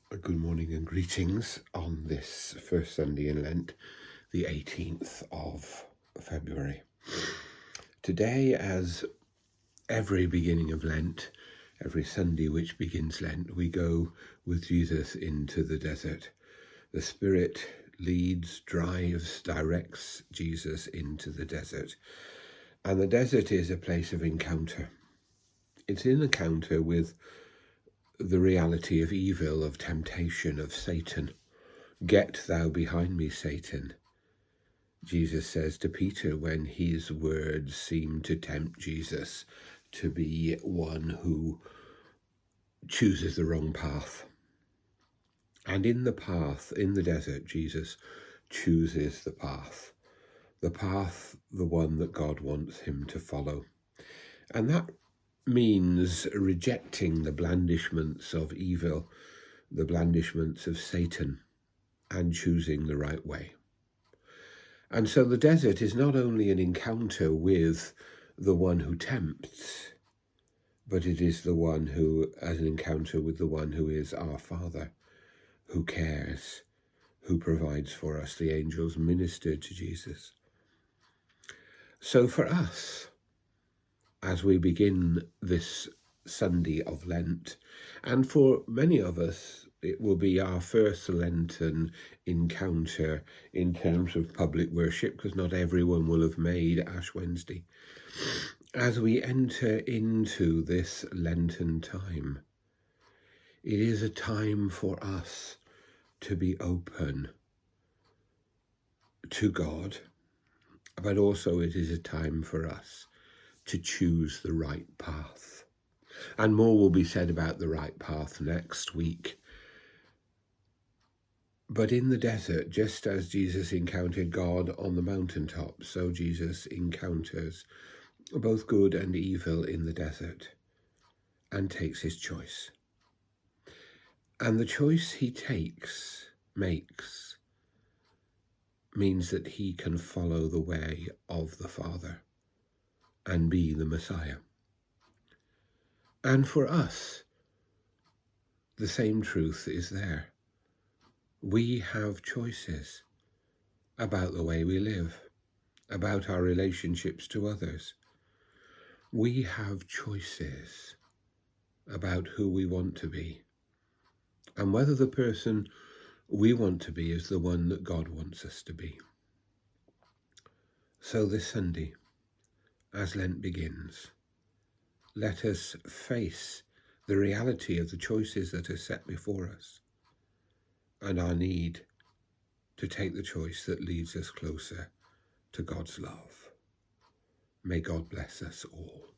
Good morning and greetings on this first Sunday in Lent, the 18th of February. Today, as every beginning of Lent, every Sunday which begins Lent, we go with Jesus into the desert. The Spirit leads, drives, directs Jesus into the desert. And the desert is a place of encounter. It's an encounter with the reality of evil, of temptation, of Satan. "Get thou behind me, Satan," Jesus says to Peter when his words seem to tempt Jesus to be one who chooses the wrong path. And in the path, in the desert, Jesus chooses the path, the one that God wants him to follow. And that means rejecting the blandishments of evil, the blandishments of Satan, and choosing the right way. And so the desert is not only an encounter with the one who tempts, but it is the one who, as an encounter with the one who is our Father, who cares, who provides for us. The angels ministered to Jesus. So for us, as we begin this Sunday of Lent, and for many of us, it will be our first Lenten encounter in terms of public worship, because not everyone will have made Ash Wednesday. As we enter into this Lenten time, it is a time for us to be open to God, but also it is a time for us to choose the right path. And more will be said about the right path next week. But in the desert, just as Jesus encountered God on the mountaintop, so Jesus encounters both good and evil in the desert and takes his choice. And the choice he makes, means that he can follow the way of the Father and be the Messiah. And for us, the same truth is there. We have choices about the way we live, about our relationships to others. We have choices about who we want to be and whether the person we want to be is the one that God wants us to be. So this Sunday, as Lent begins, let us face the reality of the choices that are set before us and our need to take the choice that leads us closer to God's love. May God bless us all.